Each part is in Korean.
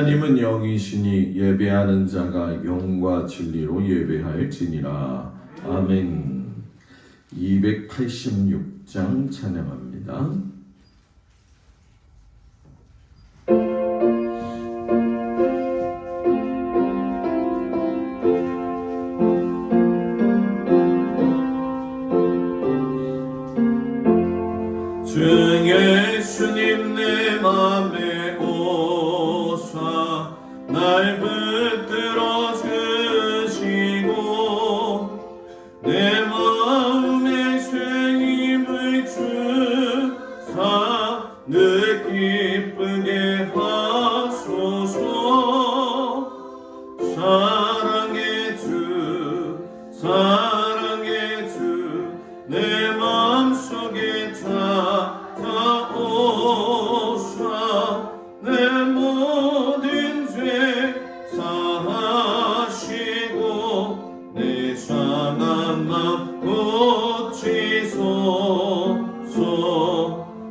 하나님은 영이시니 예배하는 자가 영과 진리로 예배할지니라. 아멘. 286장 찬양합니다. 주 예수님 내 맘에 오사 날 붙들어 주시고 내 마음에 새 힘을 주사 늘 기쁘게 하소서. 사랑의 주 사랑의 주 내 마음속에 찾아오사 내 모든 죄 사하시고 내 상한 맘 고치소서.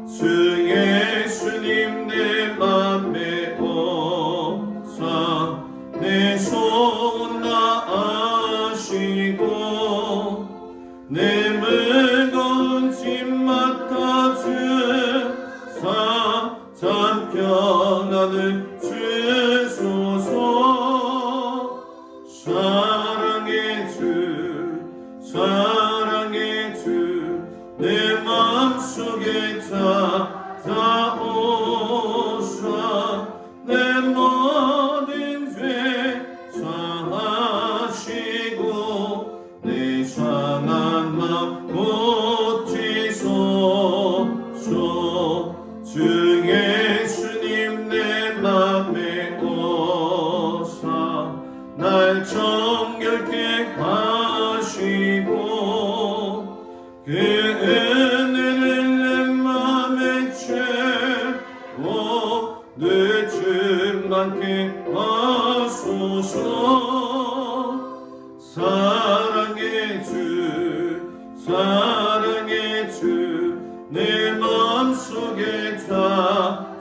주 예수님 내 맘에 오사 내 소원 다하시고 내 무거운 짐 맡아주사 참 평안을 주소서. 사랑의 주 사랑의 주 내 마음속에 찾아오사 내 모든 죄 사하시고 내 상한 맘 고치소서. 주 예수님 내 맘에 오사 날 정결케 하시고 그 은혜를 내 맘에 채워 늘 충만케 하소서. 사랑의 주 사랑의 주 내 마음속에 찾아오사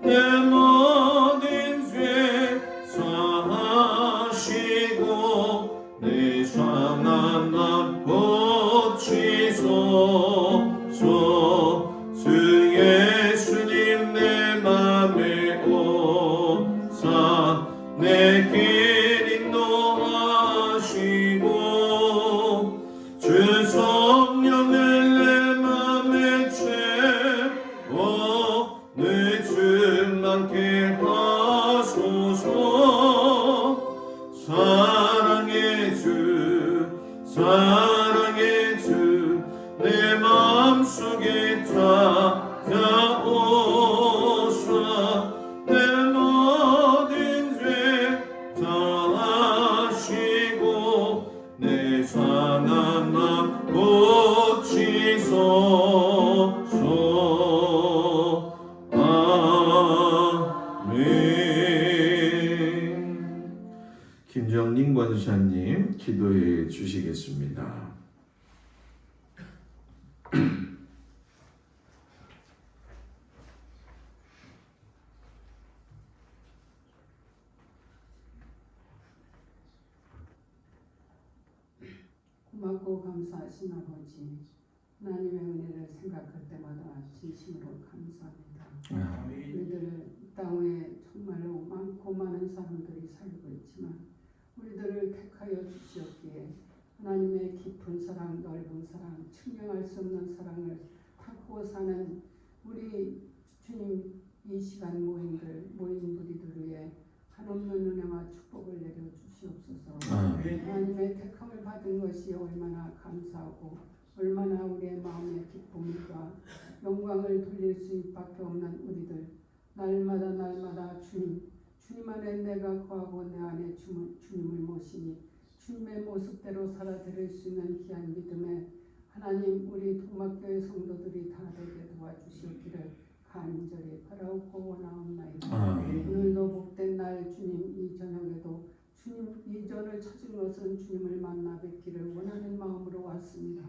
내 모든 죄 사하시고 내 상한 맘 고치소서. 주 예수님 내 맘에 오사 내 길 인도하시고 주 성령을 내 맘에 채워 늘 충만케 하소서. 사랑의 주 사랑의 주 내 마음속에 찾아오사 내 모든 죄 다하시고 내 상한 맘 고치소서. 아멘. 김정림 권사님 기도해 주시겠습니다. 고맙고 감사하신 아버지, 하나님의 은혜를 생각할 때마다 진심으로 감사합니다. 우리들 땅에 정말로 많고 많은 사람들이 살고 있지만 우리들을 택하여 주시었기에 하나님의 깊은 사랑, 넓은 사랑, 측량할 수 없는 사랑을 받고 사는 우리 주님, 이 시간 모인 우리들 위해 한없는 은혜와 축복을 내려 주시옵소서. 하나님의 택함을 받은 것이 얼마나 감사하고 얼마나 우리의 마음의 기쁨과 영광을 돌릴 수밖에 없는 우리들, 날마다 주님 안에 내가 거하고 내 안에 주님을 모시니 주님의 모습대로 살아드릴 수 있는 귀한 믿음에 하나님, 우리 동막교회 성도들이 다 되게 도와주시기를 간절히 바라옵고 원하옵나이다. 오늘도 복된 날 주님, 이 저녁에도 주님 이전을 찾은 것은 주님을 만나 뵙기를 원하는 마음으로 왔습니다.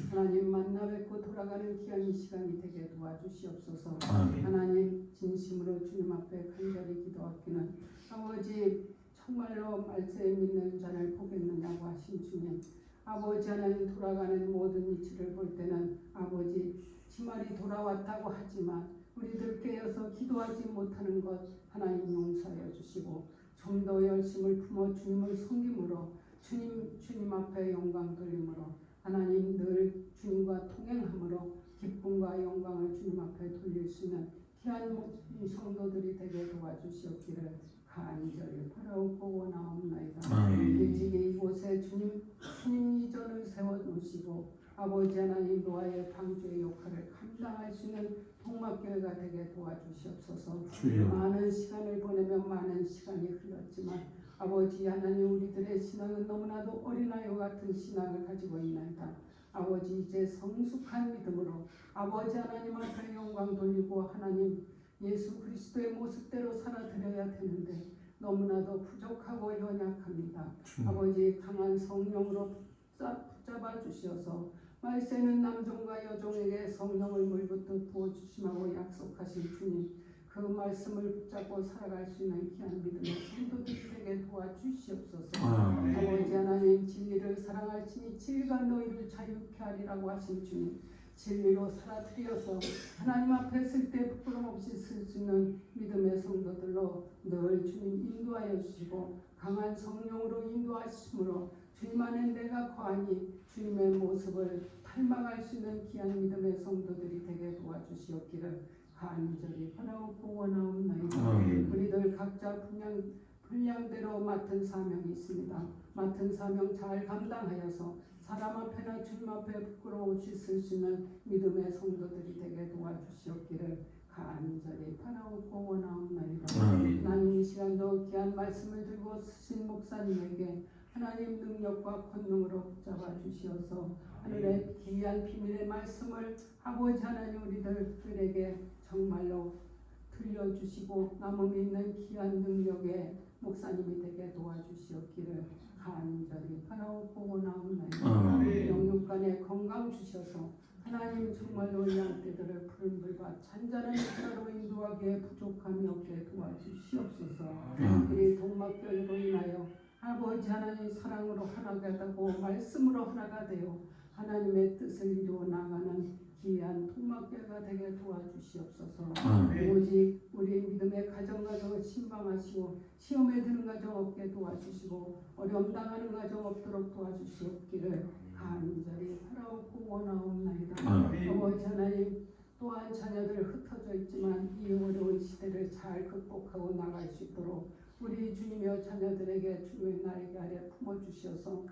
하나님 만나 뵙고 돌아가는 귀한 이 시간이 되게 도와주시옵소서. 아멘. 하나님 진심으로 주님 앞에 간절히 기도하기는 아버지 정말로 말세에 믿는 자를 보겠느냐고 하신 주님, 아버지 하나님 돌아가는 모든 이치를 볼 때는 아버지 지말이 돌아왔다고 하지만 우리들 깨어서 기도하지 못하는 것 하나님 용서하여 주시고 좀 더 열심을 품어 주님을 섬김으로 주님 앞에 영광 돌림으로 하나님 늘 주님과 통행함으로 기쁨과 영광을 주님 앞에 돌릴 수 있는 귀한 성도들이 되게 도와주시옵기를 간절히 바라옵고 원하옵나이다. 일찍이 이곳에 주님 이전을 세워놓으시고 아버지 하나님 노아의 방주의 역할을 감당할 수 있는 동막교회가 되게 도와주시옵소서. 많은 시간을 보내며 많은 시간이 흘렀지만 아버지 하나님 우리들의 신앙은 너무나도 어린아이와 같은 신앙을 가지고 있나이다. 아버지 이제 성숙한 믿음으로 아버지 하나님 앞에 영광 돌리고 하나님 예수 그리스도의 모습대로 살아드려야 되는데 너무나도 부족하고 연약합니다. 아버지 강한 성령으로 붙잡아 주셔서 말세는 남종과 여종에게 성령을 물붓듯 부어주심하고 약속하신 주님, 그 말씀을 붙잡고 살아갈 수 있는 귀한 믿음의 성도들이 되게 도와주시옵소서. 아버지 하나님 진리를 사랑할지니 진리가 너희를 자유케 하리라고 하신 주님, 진리로 살아드려서 하나님 앞에 쓸 때 부끄럼 없이 쓸 수 있는 믿음의 성도들로 늘 주님 인도하여 주시고 강한 성령으로 인도하심으로 주님 안에 내가 거하니 주님의 모습을 닮아갈 수 있는 귀한 믿음의 성도들이 되게 도와주시옵기를 간절히 바라옵고 원하옵나이다. 우리들 각자 분량대로 맡은 사명이 있습니다. 맡은 사명 잘 감당하여서 사람 앞에나 주님 앞에 부끄러워 없이 쓸 수 있는 믿음의 성도들이 되게 도와주시옵기를 간절히 바라옵고 원하옵나이다. 하나님 이 시간도 귀한 말씀을 들고 쓰신 목사님에게 하나님 능력과 권능으로 붙잡아 주시어서 하늘의 귀한 비밀의 말씀을 아버지 하나님 우리들에게 정말로 들려주시고 남음 있는 귀한 능력의 목사님이 되게 도와주시옵기를 간절히 바라옵고 원하옵나이다. 영육간에 건강 주셔서 하나님 정말로 이 양떼들을 푸른 불과 잔잔한 역사로 인도하기에 부족함이 없게 도와주시옵소서. 우리 동막교회로 인하여 아버지 하나님 사랑으로 하나가 되고 말씀으로 하나가 되어 하나님의 뜻을 이루어 나가는 귀한 동막교회가 되게 도와주시옵소서. 오직 우리 믿음의 가정을 신방하시고 시험에 드는 가정 없게 도와주시고 어려움 당하는 가정 없도록 도와주시옵기를 간절히 바라옵고 원하옵나이다. 아버지 하나님 또한 자녀들 흩어져 있지만 이 어려운 시대를 잘 극복하고 나갈 수 있도록 우리 주님여 자녀들에게 주의 날개 아래 품어주셔서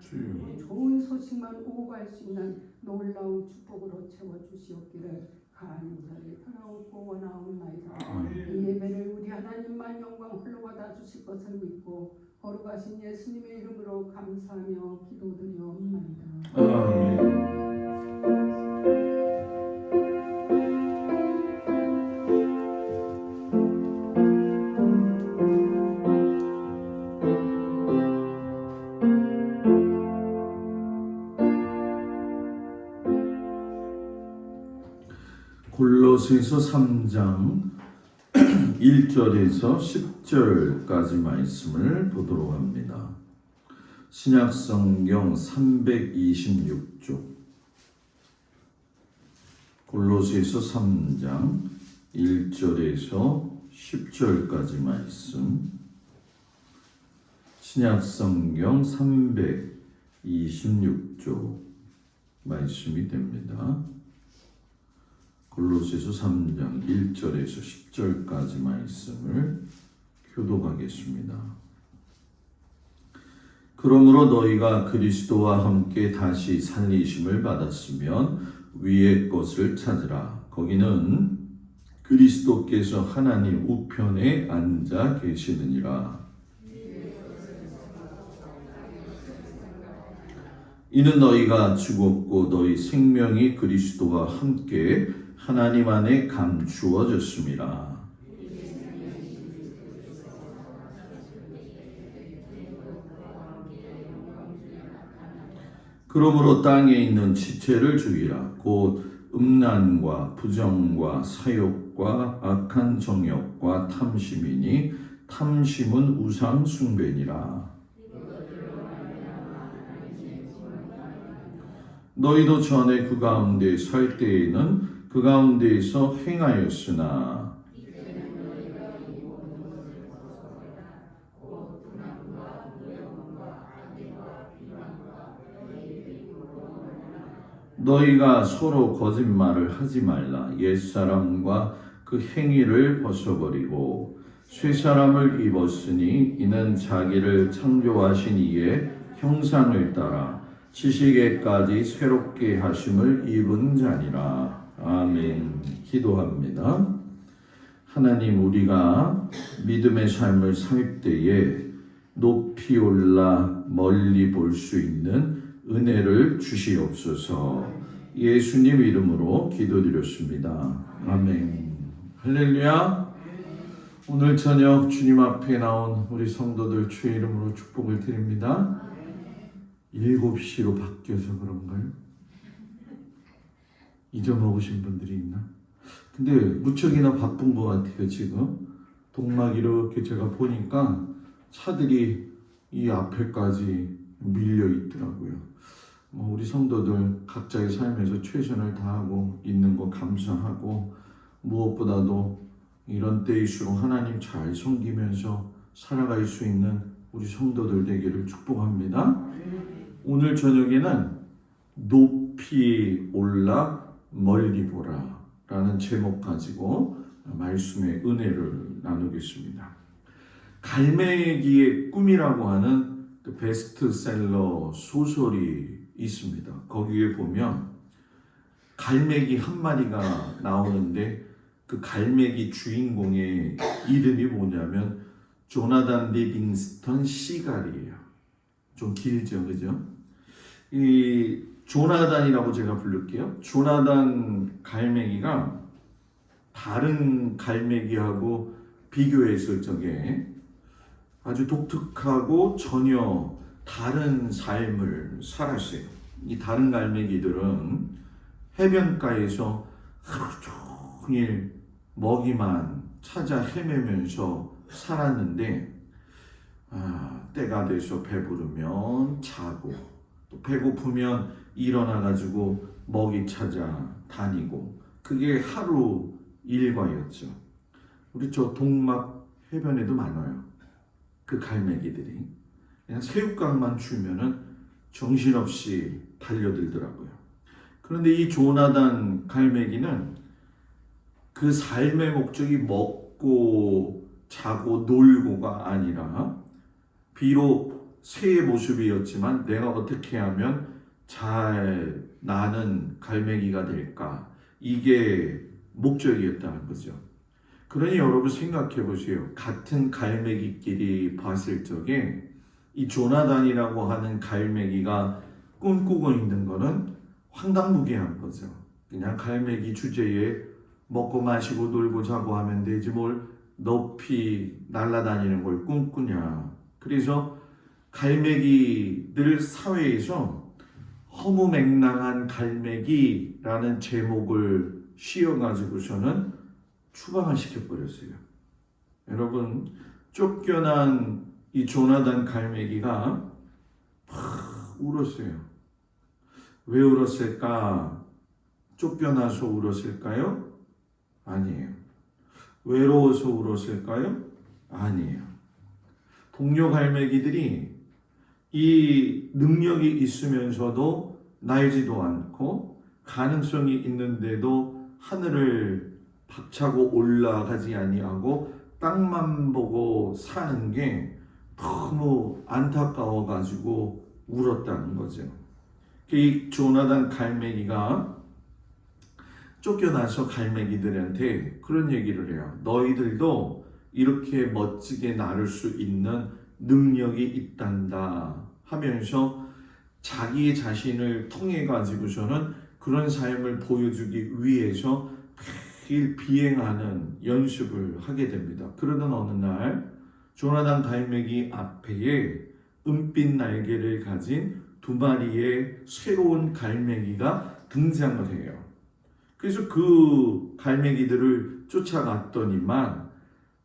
좋은 소식만 오고 갈 수 있는 놀라운 축복으로 채워주시옵기를 간절히 바라옵고 원하옵나이다. 이 예배를 우리 하나님만 영광 홀로 받아 주실 것을 믿고 거룩하신 예수님의 이름으로 감사하며 기도드리옵나이다. 아멘. 골로새서 3장 1절에서 10절까지 말씀을 보도록 합니다. 신약성경 326쪽 골로새서 3장 1절에서 10절까지 말씀 신약성경 326쪽 말씀이 됩니다. 골로새서 3장 1절에서 10절까지 말씀을 교독하겠습니다. 그러므로 너희가 그리스도와 함께 다시 살리심을 받았으면 위의 것을 찾으라. 거기는 그리스도께서 하나님 우편에 앉아 계시느니라. 이는 너희가 죽었고 너희 생명이 그리스도와 함께 하나님 안에 감추어졌습니다. 그러므로 땅에 있는 지체를 죽이라. 곧 음란과 부정과 사욕과 악한 정욕과 탐심이니 탐심은 우상 숭배니라. 너희도 전에 그 가운데 살 때에는 그 가운데에서 행하였으나 너희가 서로 거짓말을 하지 말라. 옛사람과 그 행위를 벗어버리고 새 사람을 입었으니 이는 자기를 창조하신 이의 형상을 따라 지식에까지 새롭게 하심을 입은 자니라. 아멘. 기도합니다. 하나님, 우리가 믿음의 삶을 살 때에 높이 올라 멀리 볼 수 있는 은혜를 주시옵소서. 예수님 이름으로 기도드렸습니다. 아멘. 할렐루야. 오늘 저녁 주님 앞에 나온 우리 성도들 주의 이름으로 축복을 드립니다. 7시로 바뀌어서 그런가요? 잊어먹으신 분들이 있나? 근데 무척이나 바쁜 것 같아요. 지금 동막 이렇게 제가 보니까 차들이 이 앞에까지 밀려 있더라고요. 우리 성도들 각자의 삶에서 최선을 다하고 있는 거 감사하고, 무엇보다도 이런 때일수록 하나님 잘 섬기면서 살아갈 수 있는 우리 성도들 되기를 축복합니다. 오늘 저녁에는 높이 올라 멀리 보라 라는 제목 가지고 말씀의 은혜를 나누겠습니다. 갈매기의 꿈이라고 하는 그 베스트셀러 소설이 있습니다. 거기에 보면 갈매기 한 마리가 나오는데 그 갈매기 주인공의 이름이 뭐냐면 조나단 리빙스턴 시갈이에요. 좀 길죠, 그죠? 이 조나단이라고 제가 부를게요. 조나단 갈매기가 다른 갈매기하고 비교했을 적에 아주 독특하고 전혀 다른 삶을 살았어요. 이 다른 갈매기들은 해변가에서 하루 종일 먹이만 찾아 헤매면서 살았는데, 때가 돼서 배부르면 자고 또 배고프면 일어나가지고 먹이 찾아 다니고, 그게 하루 일과였죠. 우리 저 동막 해변에도 많아요. 그 갈매기들이 그냥 새우깡만 주면은 정신없이 달려들더라고요. 그런데 이 조나단 갈매기는 그 삶의 목적이 먹고 자고 놀고가 아니라, 비록 새의 모습이었지만 내가 어떻게 하면 잘 나는 갈매기가 될까, 이게 목적이었다는 거죠. 그러니 여러분 생각해 보세요. 같은 갈매기끼리 봤을 적에 이 조나단이라고 하는 갈매기가 꿈꾸고 있는 거는 황당무계한 거죠. 그냥 갈매기 주제에 먹고 마시고 놀고 자고 하면 되지 뭘 높이 날아다니는 걸 꿈꾸냐. 그래서 갈매기들 사회에서 허무맹랑한 갈매기라는 제목을 씌워가지고서는 추방을 시켜버렸어요. 여러분, 쫓겨난 이 조나단 갈매기가 막 울었어요. 왜 울었을까? 쫓겨나서 울었을까요? 아니에요. 외로워서 울었을까요? 아니에요. 동료 갈매기들이 이 능력이 있으면서도 날지도 않고 가능성이 있는데도 하늘을 박차고 올라가지 아니하고 땅만 보고 사는 게 너무 안타까워가지고 울었다는 거죠. 이 조나단 갈매기가 쫓겨나서 갈매기들한테 그런 얘기를 해요. 너희들도 이렇게 멋지게 나를 수 있는 능력이 있단다 하면서 자기 자신을 통해 가지고서는 그런 삶을 보여주기 위해서 매일 비행하는 연습을 하게 됩니다. 그러던 어느 날 조나단 갈매기 앞에 은빛 날개를 가진 두 마리의 새로운 갈매기가 등장을 해요. 그래서 그 갈매기들을 쫓아갔더니만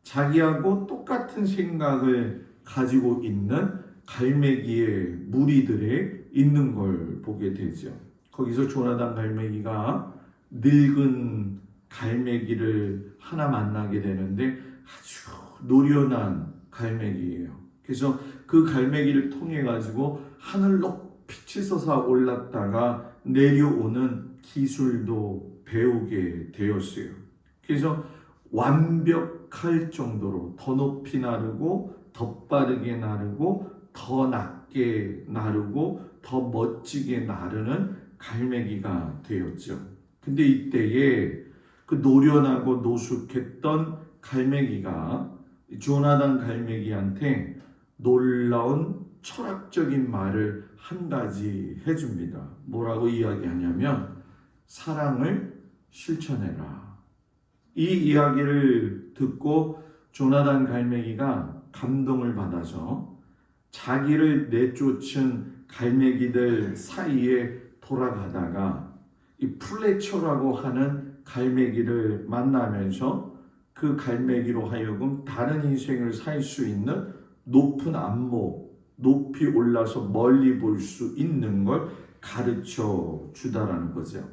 자기하고 똑같은 생각을 가지고 있는 갈매기의 무리들에 있는 걸 보게 되죠. 거기서 조나단 갈매기가 늙은 갈매기를 하나 만나게 되는데 아주 노련한 갈매기예요. 그래서 그 갈매기를 통해 가지고 하늘 높이 치솟아 올랐다가 내려오는 기술도 배우게 되었어요. 그래서 완벽할 정도로 더 높이 나르고 더 빠르게 나르고 더 낮게 나르고 더 멋지게 나르는 갈매기가 되었죠. 근데 이때에 그 노련하고 노숙했던 갈매기가 조나단 갈매기한테 놀라운 철학적인 말을 한 가지 해줍니다. 뭐라고 이야기하냐면 사랑을 실천해라. 이 이야기를 듣고 조나단 갈매기가 감동을 받아서 자기를 내쫓은 갈매기들 사이에 돌아가다가 이 플래처라고 하는 갈매기를 만나면서 그 갈매기로 하여금 다른 인생을 살 수 있는 높은 안목, 높이 올라서 멀리 볼 수 있는 걸 가르쳐 주다라는 거죠.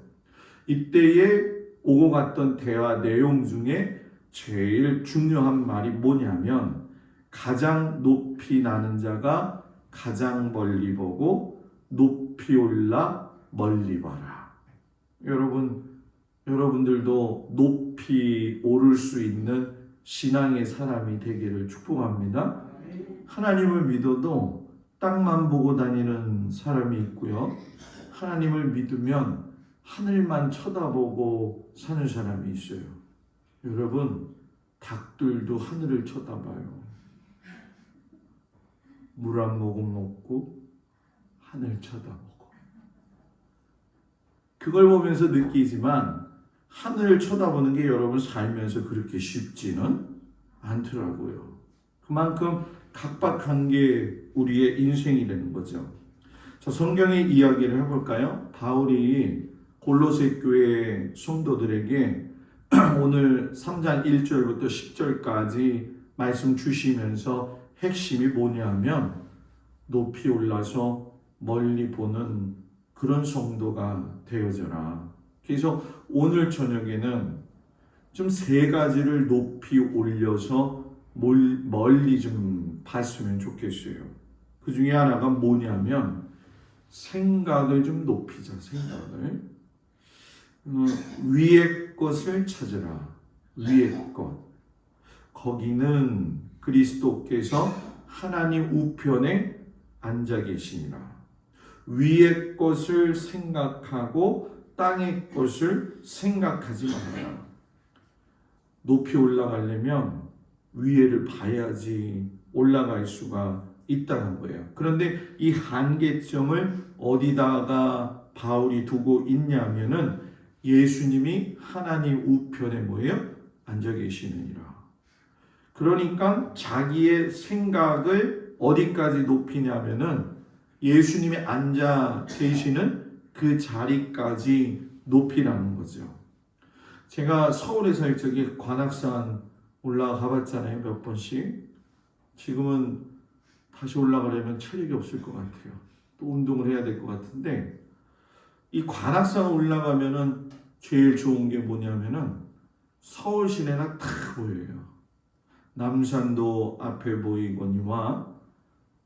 이때에 오고 갔던 대화 내용 중에 제일 중요한 말이 뭐냐면 가장 높이 나는 자가 가장 멀리 보고 높이 올라 멀리 봐라. 여러분들도 높이 오를 수 있는 신앙의 사람이 되기를 축복합니다. 하나님을 믿어도 땅만 보고 다니는 사람이 있고요. 하나님을 믿으면 하늘만 쳐다보고 사는 사람이 있어요. 여러분, 닭들도 하늘을 쳐다봐요. 물 한 모금 먹고 하늘 쳐다보고. 그걸 보면서 느끼지만 하늘을 쳐다보는 게 여러분 살면서 그렇게 쉽지는 않더라고요. 그만큼 각박한 게 우리의 인생이 되는 거죠. 자, 성경의 이야기를 해볼까요? 바울이 골로새 교회 성도들에게 오늘 3장 1절부터 10절까지 말씀 주시면서 핵심이 뭐냐면 높이 올라서 멀리 보는 그런 성도가 되어져라. 그래서 오늘 저녁에는 좀 세 가지를 높이 올려서 멀리 좀 봤으면 좋겠어요. 그 중에 하나가 뭐냐면 생각을 좀 높이자. 생각을 위의 것을 찾으라. 위의 것. 거기는 그리스도께서 하나님 우편에 앉아 계시니라. 위의 것을 생각하고 땅의 것을 생각하지 말아라. 높이 올라가려면 위에를 봐야지 올라갈 수가 있다는 거예요. 그런데 이 한계점을 어디다가 바울이 두고 있냐면은 예수님이 하나님 우편에 뭐예요? 앉아 계시느니라. 그러니까 자기의 생각을 어디까지 높이냐면은 예수님이 앉아 계시는 그 자리까지 높이라는 거죠. 제가 서울에 살 적에 관악산 올라가 봤잖아요. 몇 번씩. 지금은 다시 올라가려면 체력이 없을 것 같아요. 또 운동을 해야 될 것 같은데 이 관악산 올라가면은 제일 좋은 게 뭐냐면은 서울 시내가 다 보여요. 남산도 앞에 보이거니와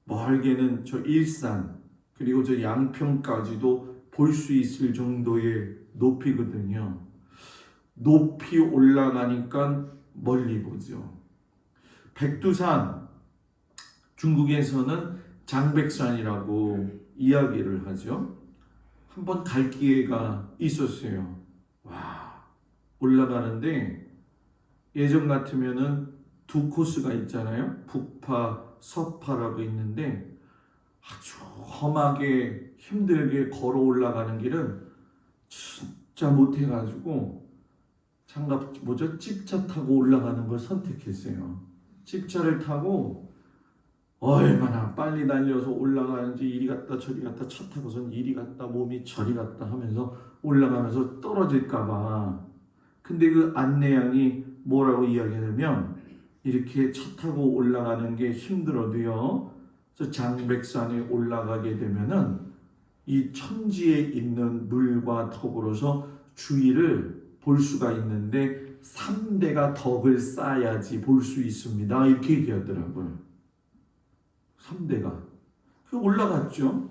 멀게는 저 일산 그리고 저 양평까지도 볼 수 있을 정도의 높이거든요. 높이 올라가니까 멀리 보죠. 백두산, 중국에서는 장백산이라고 이야기를 하죠. 한번 갈 기회가 있었어요. 와, 올라가는데 예전 같으면은 두 코스가 있잖아요. 북파, 서파라고 있는데 아주 험하게 힘들게 걸어 올라가는 길은 진짜 못해가지고 찝차 타고 올라가는 걸 선택했어요. 찝차를 타고 얼마나 빨리 달려서 올라가는지 이리 갔다 저리 갔다 차 타고선 이리 갔다 몸이 저리 갔다 하면서 올라가면서 떨어질까봐. 근데 그 안내양이 뭐라고 이야기하냐면 이렇게 차 타고 올라가는 게 힘들어도요. 저 장백산에 올라가게 되면은 이 천지에 있는 물과 더불어서 주위를 볼 수가 있는데 3대가 덕을 쌓아야지 볼 수 있습니다. 이렇게 얘기하더라고요. 3대가. 그 올라갔죠.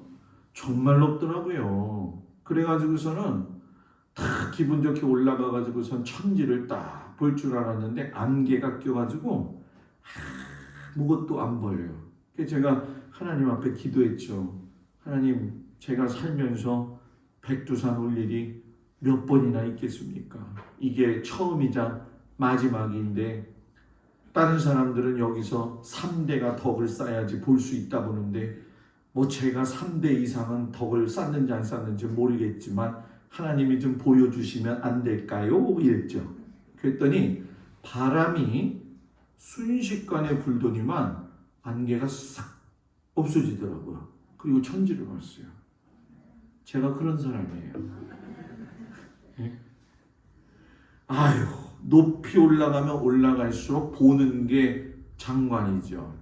정말 높더라고요. 그래가지고서는 다 기분 좋게 올라가가지고선 천지를 딱 볼 줄 알았는데 안개가 껴가지고 아무것도 안 보여요. 그래서 제가 하나님 앞에 기도했죠. 하나님, 제가 살면서 백두산 올 일이 몇 번이나 있겠습니까? 이게 처음이자 마지막인데 다른 사람들은 여기서 3대가 덕을 쌓아야지 볼 수 있다 보는데 뭐 제가 3대 이상은 덕을 쌓는지 안 쌓는지 모르겠지만 하나님이 좀 보여주시면 안 될까요? 이랬죠. 그랬더니 바람이 순식간에 불더니만 안개가 싹 없어지더라고요. 그리고 천지를 봤어요. 제가 그런 사람이에요. 아유, 높이 올라가면 올라갈수록 보는 게 장관이죠.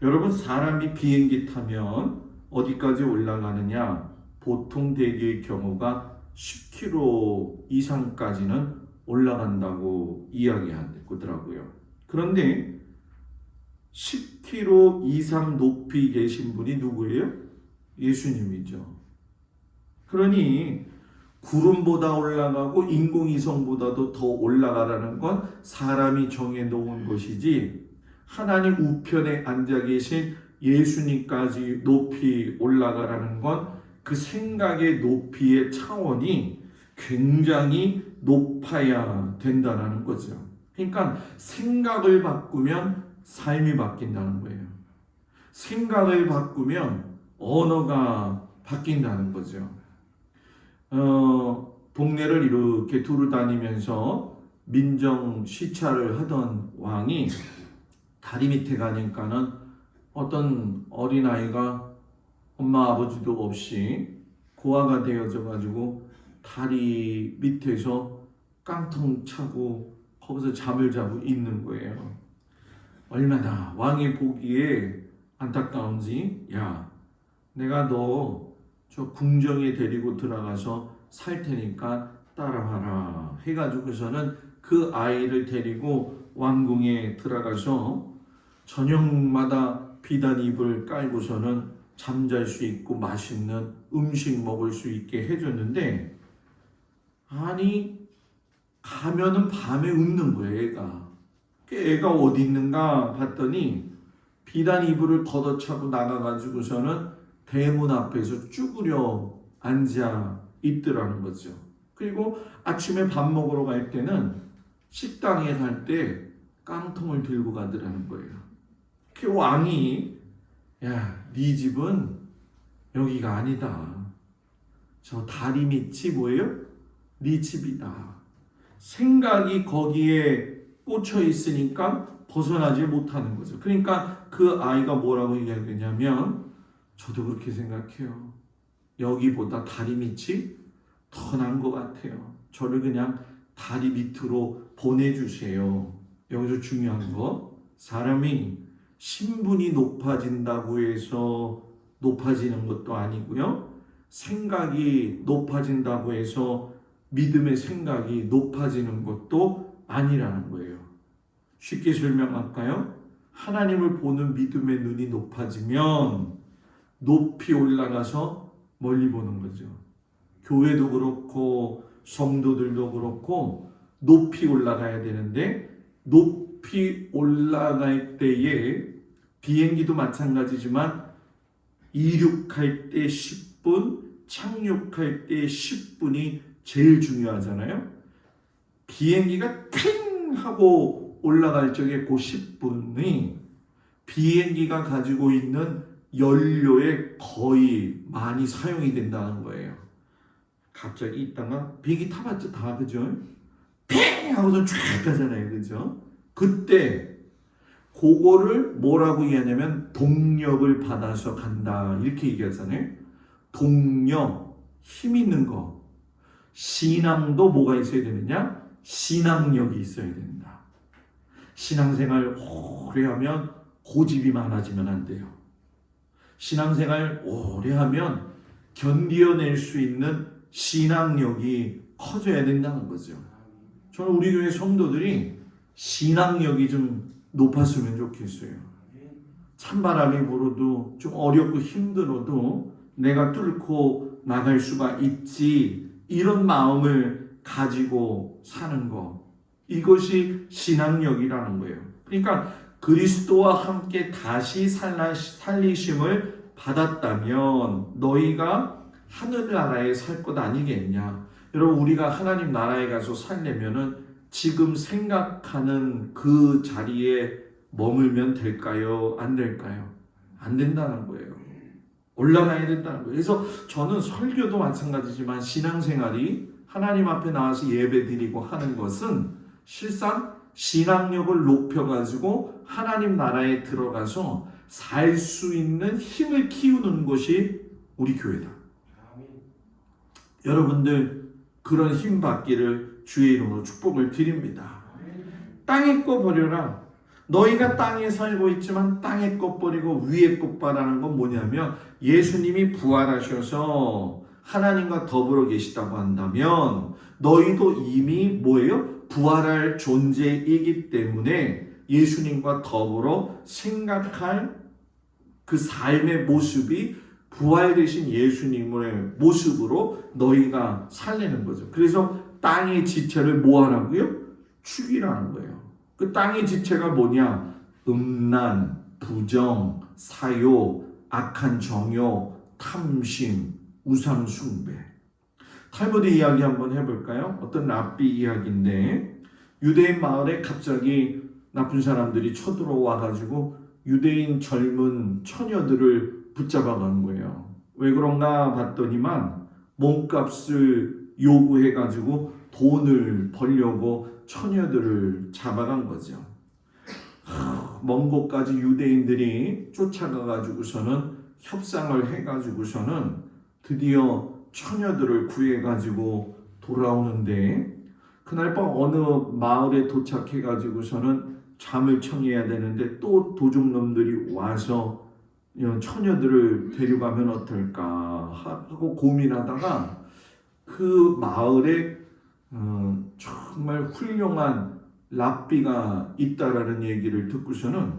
여러분, 사람이 비행기 타면 어디까지 올라가느냐? 보통 대개의 경우가 10km 이상까지는 올라간다고 이야기하더라고요. 그런데 10km 이상 높이 계신 분이 누구예요? 예수님이죠. 그러니 구름보다 올라가고 인공위성보다도 더 올라가라는 건 사람이 정해놓은 것이지 하나님 우편에 앉아 계신 예수님까지 높이 올라가라는 건 그 생각의 높이의 차원이 굉장히 높아야 된다는 거죠. 그러니까 생각을 바꾸면 삶이 바뀐다는 거예요. 생각을 바꾸면 언어가 바뀐다는 거죠. 동네를 이렇게 두루 다니면서 민정 시찰을 하던 왕이 다리 밑에 가니까는 어떤 어린아이가 엄마 아버지도 없이 고아가 되어져 가지고 다리 밑에서 깡통 차고 거기서 잠을 자고 있는 거예요. 얼마나 왕이 보기에 안타까운지, 야, 내가 너 저 궁정에 데리고 들어가서 살 테니까 따라와라 해가지고서는 그 아이를 데리고 왕궁에 들어가서 저녁마다 비단 이불 깔고서는 잠잘 수 있고 맛있는 음식 먹을 수 있게 해줬는데, 아니 가면은 밤에 웃는 거예요. 애가 어디 있는가 봤더니 비단 이불을 걷어차고 나가가지고서는 대문 앞에서 쭈그려 앉아 있더라는 거죠. 그리고 아침에 밥 먹으러 갈 때는 식당에 갈 때 깡통을 들고 가더라는 거예요. 그 왕이, 야, 네 집은 여기가 아니다. 저 다리 밑이 뭐예요? 네 집이다. 생각이 거기에 꽂혀 있으니까 벗어나지 못하는 거죠. 그러니까 그 아이가 뭐라고 이야기했냐면, 저도 그렇게 생각해요. 여기보다 다리 밑이 더 나은 것 같아요. 저를 그냥 다리 밑으로 보내주세요. 여기서 중요한 거, 사람이 신분이 높아진다고 해서 높아지는 것도 아니고요. 생각이 높아진다고 해서 믿음의 생각이 높아지는 것도 아니라는 거예요. 쉽게 설명할까요? 하나님을 보는 믿음의 눈이 높아지면 높이 올라가서 멀리 보는 거죠. 교회도 그렇고 성도들도 그렇고 높이 올라가야 되는데, 높이 올라갈 때에 비행기도 마찬가지지만 이륙할 때 10분, 착륙할 때 10분이 제일 중요하잖아요. 비행기가 핑 하고 올라갈 적에 그 10분이 비행기가 가지고 있는 연료에 거의 많이 사용이 된다는 거예요. 갑자기 있다가 비행기 타봤죠, 다, 그죠? 팽 하고서 쫙 가잖아요, 그죠? 그때 그거를 뭐라고 얘기하냐면 동력을 받아서 간다 이렇게 얘기하잖아요. 동력, 힘 있는 거. 신앙도 뭐가 있어야 되느냐? 신앙력이 있어야 된다. 신앙생활 오래 하면 고집이 많아지면 안 돼요. 신앙생활 오래 하면 견디어낼 수 있는 신앙력이 커져야 된다는 거죠. 저는 우리 교회 성도들이 신앙력이 좀 높았으면 좋겠어요. 찬바람이 불어도 좀 어렵고 힘들어도 내가 뚫고 나갈 수가 있지, 이런 마음을 가지고 사는 거, 이것이 신앙력이라는 거예요. 그러니까 그리스도와 함께 다시 살리심을 받았다면 너희가 하늘나라에 살 것 아니겠냐. 여러분, 우리가 하나님 나라에 가서 살려면은 지금 생각하는 그 자리에 머물면 될까요? 안 될까요? 안 된다는 거예요. 올라가야 된다는 거예요. 그래서 저는 설교도 마찬가지지만 신앙생활이 하나님 앞에 나와서 예배 드리고 하는 것은 실상 신앙력을 높여가지고 하나님 나라에 들어가서 살 수 있는 힘을 키우는 것이 우리 교회다. 여러분들 그런 힘 받기를 주의 이름으로 축복을 드립니다. 땅의 것 버려라. 너희가 땅에 살고 있지만 땅의 것 버리고 위의 것 바라는 건 뭐냐면 예수님이 부활하셔서 하나님과 더불어 계시다고 한다면 너희도 이미 뭐예요? 부활할 존재이기 때문에 예수님과 더불어 생각할 그 삶의 모습이 부활되신 예수님의 모습으로 너희가 살리는 거죠. 그래서 땅의 지체를 뭐 하라고요? 죽이라는 거예요. 그 땅의 지체가 뭐냐? 음란, 부정, 사욕, 악한 정욕, 탐심, 우상 숭배. 탈무드 이야기 한번 해볼까요? 어떤 랍비 이야기인데 유대인 마을에 갑자기 나쁜 사람들이 쳐들어와가지고 유대인 젊은 처녀들을 붙잡아간 거예요. 왜 그런가 봤더니만 몸값을 요구해가지고 돈을 벌려고 처녀들을 잡아간 거죠. 먼 곳까지 유대인들이 쫓아가가지고서는 협상을 해가지고서는 드디어 처녀들을 구해가지고 돌아오는데 그날 밤 어느 마을에 도착해가지고서는 잠을 청해야 되는데 또 도둑놈들이 와서 처녀들을 데려가면 어떨까 하고 고민하다가 그 마을에 정말 훌륭한 랍비가 있다라는 얘기를 듣고서는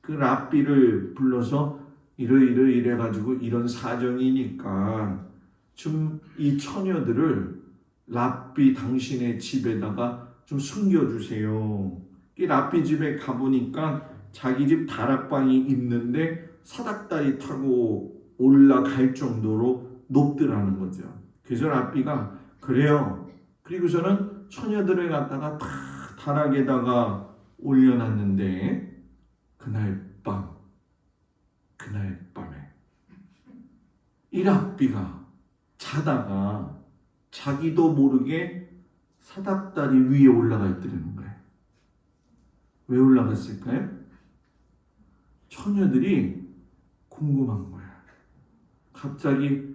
그 랍비를 불러서 이래가지고 이런 사정이니까 좀 이 처녀들을 랍비 당신의 집에다가 좀 숨겨주세요. 이 랍비 집에 가보니까 자기 집 다락방이 있는데 사닥다리 타고 올라갈 정도로 높더라는 거죠. 그래서 랍비가 그래요. 그리고서는 처녀들을 갖다가 다 다락에다가 올려놨는데 그날 밤에 이 랍비가 자다가 자기도 모르게 사닥다리 위에 올라가 있더라는 거예요. 왜 올라갔을까요? 처녀들이 궁금한 거예요. 갑자기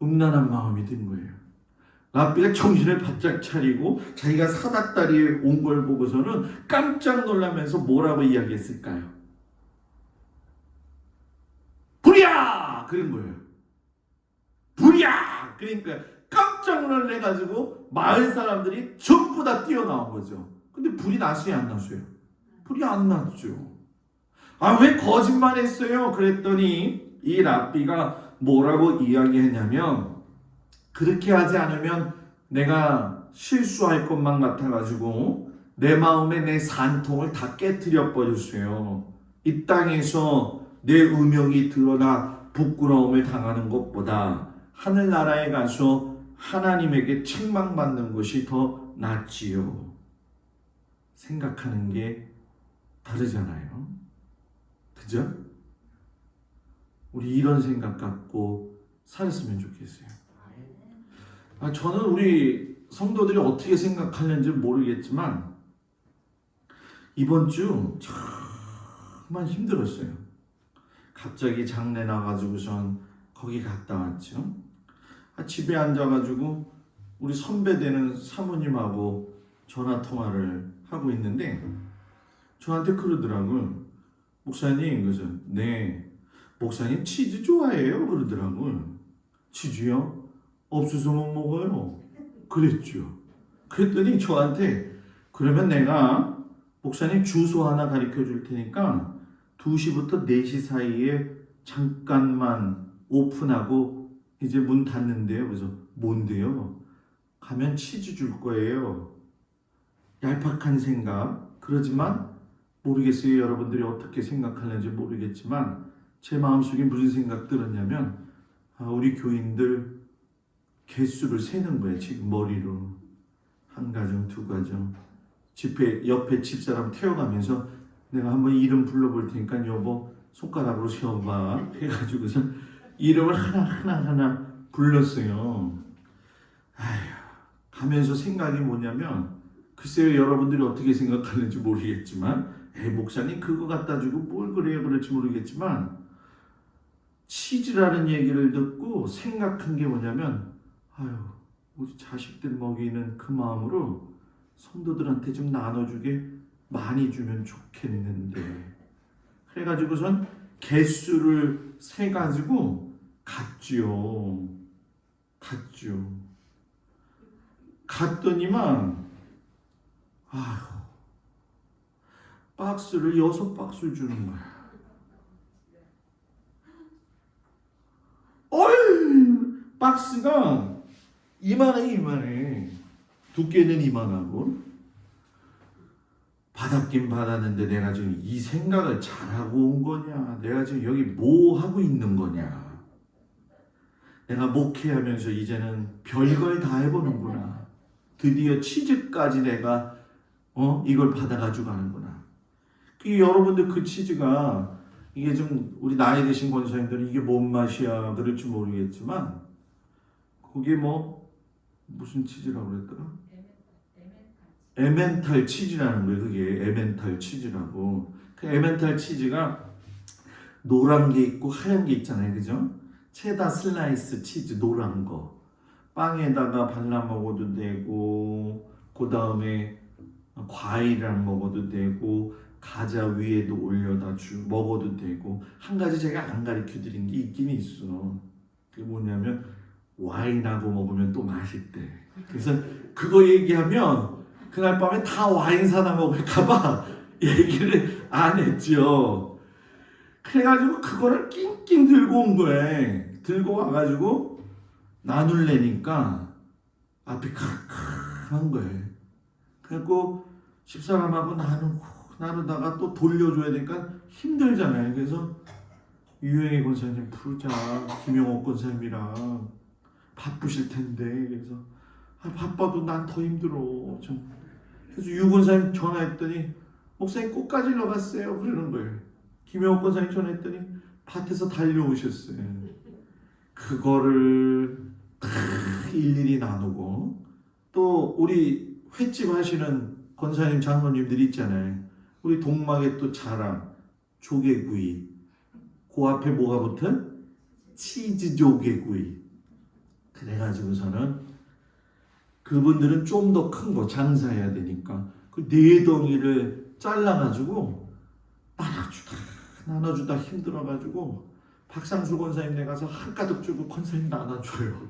음란한 마음이 든 거예요. 랍비가 정신을 바짝 차리고 자기가 사닥다리에 온 걸 보고서는 깜짝 놀라면서 뭐라고 이야기했을까요? 불이야! 그런 거예요. 불이야! 그러니까 깜짝 놀래가지고 마을 사람들이 전부 다 뛰어나온 거죠. 근데 불이 났어요, 안 났어요? 불이 안 났죠. 왜 거짓말했어요? 그랬더니 이 랍비가 뭐라고 이야기했냐면 그렇게 하지 않으면 내가 실수할 것만 같아가지고 내 마음에 내 산통을 다 깨트려 버렸어요. 이 땅에서 내 음욕이 드러나 부끄러움을 당하는 것보다 하늘나라에 가서 하나님에게 책망받는 것이 더 낫지요. 생각하는 게 다르잖아요. 그죠? 우리 이런 생각 갖고 살았으면 좋겠어요. 저는 우리 성도들이 어떻게 생각하는지 모르겠지만 이번 주 정말 힘들었어요. 갑자기 장례 나가지고선 거기 갔다 왔죠. 집에 앉아가지고 우리 선배 되는 사모님하고 전화 통화를 하고 있는데 저한테 그러더라고요. 목사님, 그래서 네, 목사님 치즈 좋아해요? 그러더라고요. 치즈요? 없어서 못 먹어요. 그랬죠. 그랬더니 저한테 그러면 내가 목사님 주소 하나 가르쳐 줄 테니까 2시부터 4시 사이에 잠깐만 오픈하고 이제 문 닫는데요. 그래서 뭔데요? 가면 치즈 줄 거예요. 얄팍한 생각. 그러지만 모르겠어요. 여러분들이 어떻게 생각하는지 모르겠지만 제 마음속에 무슨 생각 들었냐면 우리 교인들 개수를 세는 거예요. 지금 머리로. 한 가정, 두 가정. 집에 옆에 집사람 태워가면서 내가 한번 이름 불러볼 테니까 여보 손가락으로 세워봐 해가지고서 이름을 하나 불렀어요. 아휴, 가면서 생각이 뭐냐면 글쎄요, 여러분들이 어떻게 생각하는지 모르겠지만 목사님 그거 갖다 주고 뭘 그래요 그럴지 모르겠지만 치즈라는 얘기를 듣고 생각한 게 뭐냐면 아유, 우리 자식들 먹이는 그 마음으로 성도들한테 좀 나눠주게 많이 주면 좋겠는데 그래가지고선 개수를 세가지고 갔죠. 갔더니만 아휴, 박스를 6박스 주는 거야. 어이, 박스가 이만해. 두께는 이만하고 받았긴 받았는데 내가 지금 이 생각을 잘하고 온 거냐, 내가 지금 여기 뭐 하고 있는 거냐, 내가 목회하면서 이제는 별걸 다 해보는구나, 드디어 치즈까지 내가 이걸 받아가지고 가는구나. 여러분들 그 치즈가 이게 좀 우리 나이 드신 권사님들은 이게 뭔 맛이야 그럴지 모르겠지만 그게 무슨 치즈라고 그랬더라? 에멘탈 치즈라는 거예요. 그게 에멘탈 치즈라고. 그 에멘탈 치즈가 노란 게 있고 하얀 게 있잖아요. 그죠? 체다 슬라이스 치즈 노란 거. 빵에다가 발라 먹어도 되고 그 다음에 과일이랑 먹어도 되고 과자 위에도 올려다 먹어도 되고 한 가지 제가 안 가르쳐 드린 게 있긴 있어. 그게 뭐냐면 와인하고 먹으면 또 맛있대. 그래서 그거 얘기하면 그날 밤에 다 와인 사다 먹을까봐 얘기를 안 했죠. 그래가지고 그거를 낑낑 들고 온 거예요. 들고 와가지고 나눌래니까 앞이 캄캄한 거예요. 그래갖고 집사람하고 나누다가 또 돌려줘야 되니까 힘들잖아요. 그래서 유영애 권사님 부르자, 김영옥 권사님이랑 바쁘실 텐데. 그래서 바빠도 난 더 힘들어. 그래서 유 권사님 전화했더니 목사님 꽃 가지러 갔어요 그러는 거예요. 김영옥 권사님 전화했더니 밭에서 달려오셨어요. 그거를 다 일일이 나누고 또 우리 횟집 하시는 권사님 장로님들이 있잖아요. 우리 동막에 또 자랑 조개구이, 그 앞에 뭐가 붙은? 치즈 조개구이. 그래가지고서는 그분들은 좀 더 큰 거 장사해야 되니까 그 4덩이를 잘라가지고 나눠주다 힘들어가지고 박상수 권사님 네 가서 한 가득 주고 권사님 나눠줘요.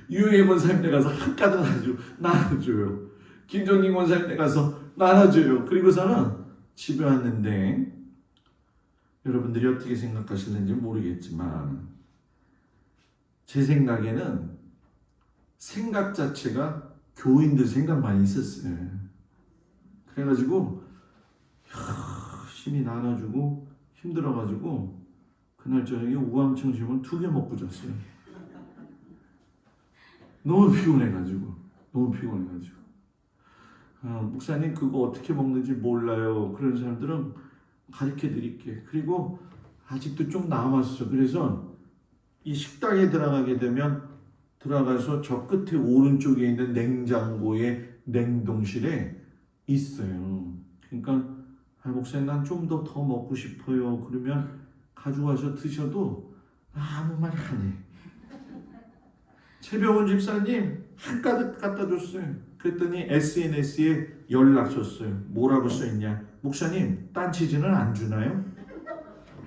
유해 권사님 네 가서 한 가득 나눠줘요. 김종민 권사님 네 가서 나눠줘요. 그리고서는 집에 왔는데 여러분들이 어떻게 생각하실는지 모르겠지만 제 생각에는 생각 자체가 교인들 생각만 있었어요. 그래가지고 열심히 나눠주고 힘들어가지고 그날 저녁에 우황청심을 2개 먹고 잤어요. 너무 피곤해가지고. 목사님 그거 어떻게 먹는지 몰라요. 그런 사람들은 가르쳐 드릴게. 그리고 아직도 좀 남았어. 그래서 이 식당에 들어가게 되면 들어가서 저 끝에 오른쪽에 있는 냉장고의 냉동실에 있어요. 그러니까 목사님 난 좀 더 먹고 싶어요. 그러면 가져와서 드셔도 아무 말 안 해. 최병훈 집사님 한가득 갖다 줬어요. 그랬더니 SNS에 연락 썼어요. 뭐라고 써있냐? 목사님 딴 치즈는 안 주나요?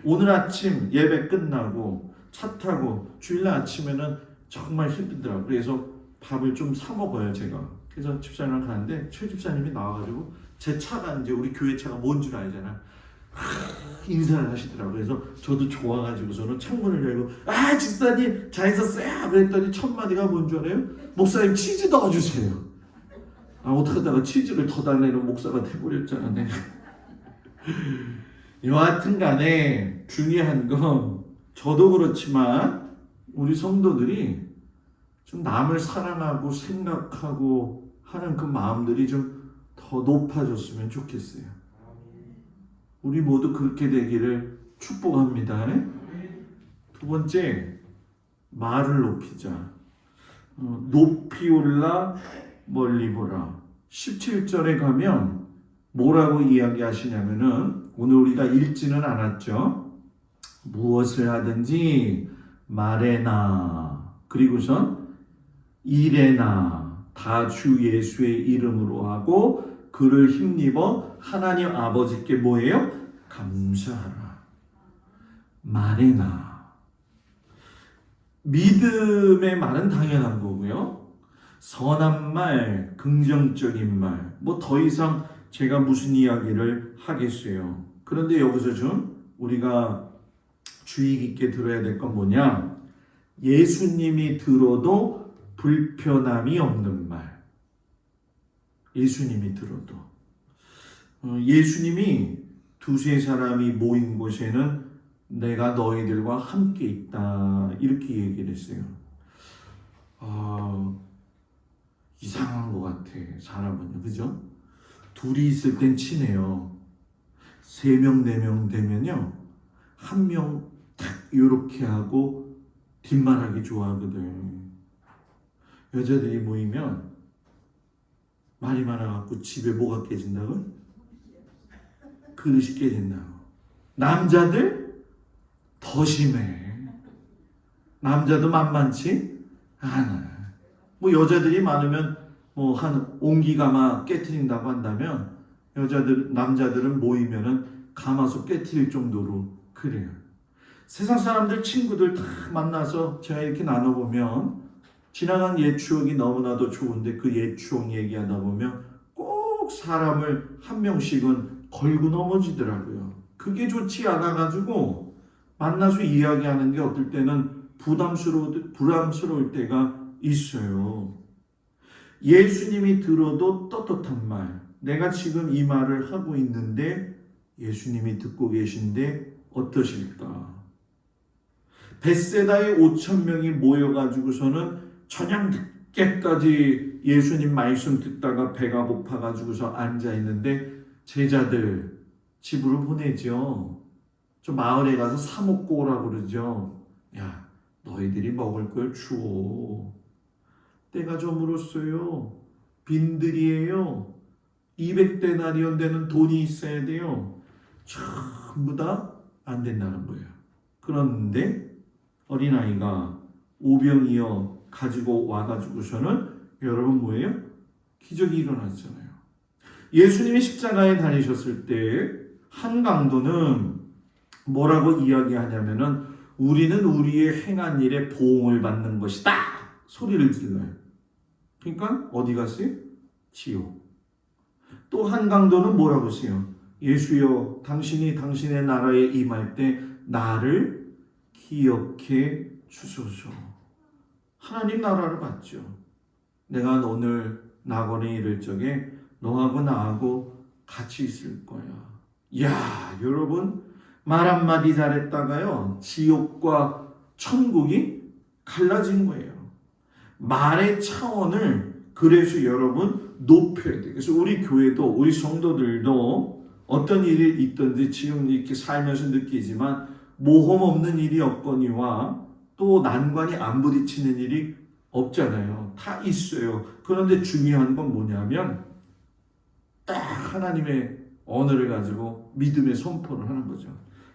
오늘 아침 예배 끝나고 차 타고 주일날 아침에는 정말 힘들더라고요. 그래서 밥을 좀 사 먹어요 제가. 그래서 집사님이랑 가는데 최 집사님이 나와가지고 제 차가 이제 우리 교회 차가 뭔 줄 알잖아. 인사를 하시더라고요. 그래서 저도 좋아가지고서는 창문을 열고 집사님 잘 있었어요? 그랬더니 첫 마디가 뭔 줄 알아요? 목사님 치즈 넣어주세요. 어떡하다가 치즈를 더 달래는 목사가 돼버렸잖아 내가. 여하튼 간에 중요한 건 저도 그렇지만 우리 성도들이 좀 남을 사랑하고 생각하고 하는 그 마음들이 좀 더 높아졌으면 좋겠어요. 우리 모두 그렇게 되기를 축복합니다. 두 번째, 말을 높이자. 높이 올라 멀리 보라. 17절에 가면 뭐라고 이야기하시냐면은 오늘 우리가 읽지는 않았죠. 무엇을 하든지 말에나 그리고선 일에나 다 주 예수의 이름으로 하고 그를 힘입어 하나님 아버지께 뭐예요? 감사하라. 말에나. 믿음의 말은 당연한 거고요. 선한 말, 긍정적인 말, 뭐 더 이상 제가 무슨 이야기를 하겠어요. 그런데 여기서 좀 우리가 주의 깊게 들어야 될 건 뭐냐? 예수님이 들어도 불편함이 없는 말. 예수님이 들어도. 예수님이 두세 사람이 모인 곳에는 내가 너희들과 함께 있다. 이렇게 얘기를 했어요. 이상한 것 같아. 사람은요. 그죠? 둘이 있을 땐 친해요. 3명, 4명 되면요. 한 명 탁 요렇게 하고 뒷말하기 좋아하거든. 여자들이 모이면 말이 많아갖고 집에 뭐가 깨진다고? 그릇이 깨진다고. 남자들 더 심해. 남자도 만만치 않아. 뭐 여자들이 많으면 뭐 한 옹기가마 깨트린다고 한다면 남자들은 모이면은 가마솥 깨트릴 정도로 그래요. 세상 사람들 친구들 다 만나서 제가 이렇게 나눠보면 지나간 옛 추억이 너무나도 좋은데 그 옛 추억 얘기하다 보면 꼭 사람을 한 명씩은 걸고 넘어지더라고요. 그게 좋지 않아가지고 만나서 이야기하는 게 어떨 때는 부담스러울 때가 있어요. 예수님이 들어도 떳떳한 말. 내가 지금 이 말을 하고 있는데 예수님이 듣고 계신데 어떠실까? 벳세다에 5,000명이 모여가지고서는 저녁 늦게까지 예수님 말씀 듣다가 배가 고파가지고서 앉아있는데 제자들 집으로 보내죠. 저 마을에 가서 사 먹고 오라고 그러죠. 야, 너희들이 먹을 걸 주어. 때가 저물었어요. 빈들이에요. 200데나리온 되는 돈이 있어야 돼요. 전부 다 안 된다는 거예요. 그런데 어린아이가 오병이어 가지고 와가지고서는 여러분 뭐예요? 기적이 일어났잖아요. 예수님이 십자가에 다니셨을 때 한강도는 뭐라고 이야기하냐면은 우리는 우리의 행한 일에 보응을 받는 것이다. 소리를 질러요. 그러니까 어디 갔어요? 지옥. 또 한강도는 뭐라고 했어요? 예수여 당신이 당신의 나라에 임할 때 나를 기억해 주소서. 하나님 나라를 봤죠. 내가 오늘 낙원에 이를 적에 너하고 나하고 같이 있을 거야. 야, 여러분 말 한마디 잘했다가요 지옥과 천국이 갈라진 거예요. 말의 차원을 그래서 여러분 높여야 돼요. 그래서 우리 교회도 우리 성도들도 어떤 일이 있든지 지금 이렇게 살면서 느끼지만 모험 없는 일이 없거니와 또 난관이 안 부딪히는 일이 없잖아요. 다 있어요. 그런데 중요한 건 뭐냐면 딱 하나님의 언어를 가지고 믿음의 선포를 하는 거죠.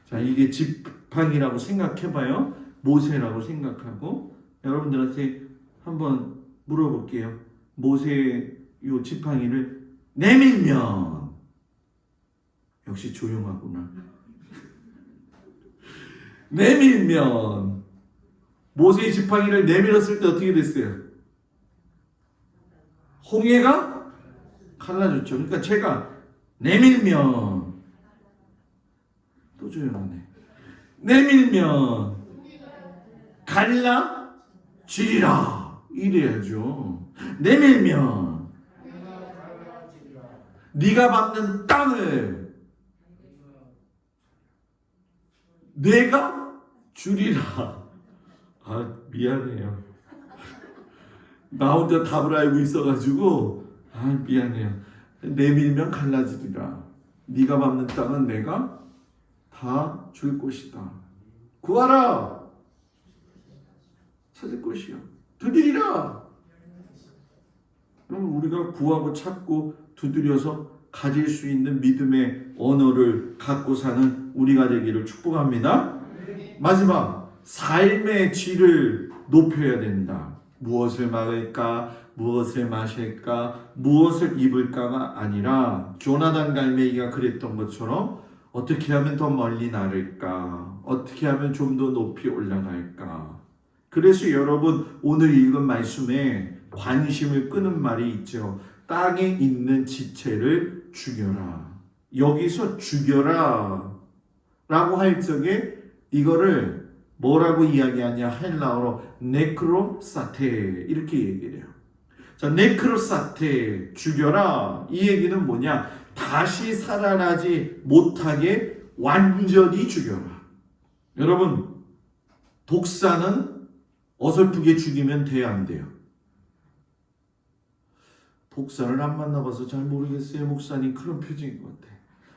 자, 이게 지팡이라고 생각해봐요. 모세라고 생각하고 여러분들한테 한번 물어볼게요. 모세 요 지팡이를 내밀면 역시 조용하구나. 내밀면 모세의 지팡이를 내밀었을 때 어떻게 됐어요? 홍해가 갈라졌죠. 그러니까 제가 내밀면 또 조용하네. 내밀면 갈라지리라 이래야죠. 내밀면 네가 밟는 땅을 내가 주리라. 아, 미안해요. 나 혼자 답을 알고 있어가지고 미안해요. 내밀면 갈라지리라. 네가 밟는 땅은 내가 다 줄 것이다. 구하라. 찾을 것이요. 두드리라. 그럼 우리가 구하고 찾고 두드려서 가질 수 있는 믿음의 언어를 갖고 사는 우리가 되기를 축복합니다. 마지막, 삶의 질을 높여야 된다. 무엇을 먹을까, 무엇을 마실까, 무엇을 입을까가 아니라 조나단 갈매기가 그랬던 것처럼 어떻게 하면 더 멀리 나를까, 어떻게 하면 좀 더 높이 올라갈까. 그래서 여러분 오늘 읽은 말씀에 관심을 끄는 말이 있죠. 땅에 있는 지체를 죽여라. 여기서 죽여라 라고 할 적에 이거를 뭐라고 이야기하냐, 헬라어로 네크로사테 이렇게 얘기를 해요. 자, 네크로사테, 죽여라. 이 얘기는 뭐냐? 다시 살아나지 못하게 완전히 죽여라. 여러분, 독사는 어설프게 죽이면 돼요, 안 돼요? 독사를 안 만나봐서 잘 모르겠어요, 목사님. 그런 표정인 것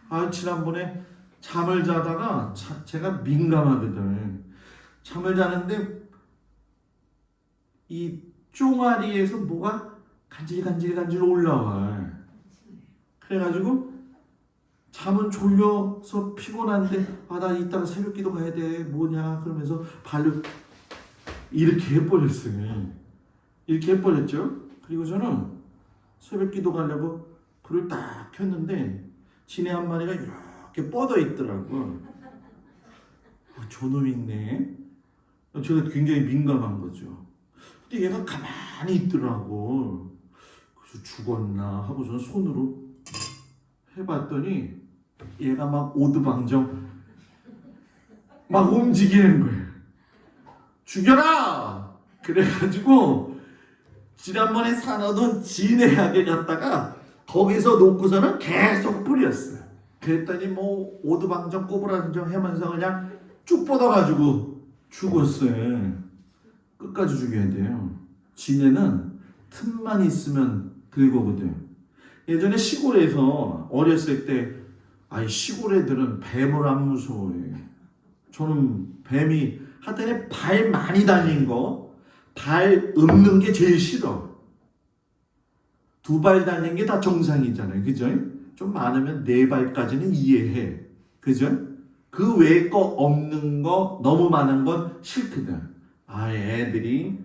같아. 지난번에 잠을 자다가 제가 민감하거든. 잠을 자는데 이 쫑아리에서 뭐가 간질간질 올라와. 그래가지고 잠은 졸려서 피곤한데 나 이따가 새벽 기도 가야 돼. 뭐냐 그러면서 발로 이렇게 해버렸어요. 이렇게 해버렸죠. 그리고 저는 새벽 기도 가려고 불을 딱 켰는데 지네 한 마리가 이렇게 뻗어 있더라고. 저놈이 있네. 제가 굉장히 민감한 거죠. 근데 얘가 가만히 있더라고. 그래서 죽었나 하고 저는 손으로 해봤더니 얘가 막 오두방정 막 움직이는 거예요. 죽여라! 그래가지고 지난번에 사놓던 진해하게 갔다가 거기서 놓고서는 계속 뿌렸어요. 그랬더니 뭐 오두방정 꼬부라정 하면서 그냥 쭉 뻗어가지고 죽었어요. 끝까지 죽여야 돼요. 진해는 틈만 있으면 들거거든요. 예전에 시골에서 어렸을 때 시골 애들은 뱀을 안 무서워해. 저는 뱀이 하여튼 발 많이 달린 거, 발 없는 게 제일 싫어. 2발 달린 게 다 정상이잖아요. 그죠? 좀 많으면 4발까지는 이해해. 그죠? 그 외의 거 없는 거 너무 많은 건 싫거든. 애들이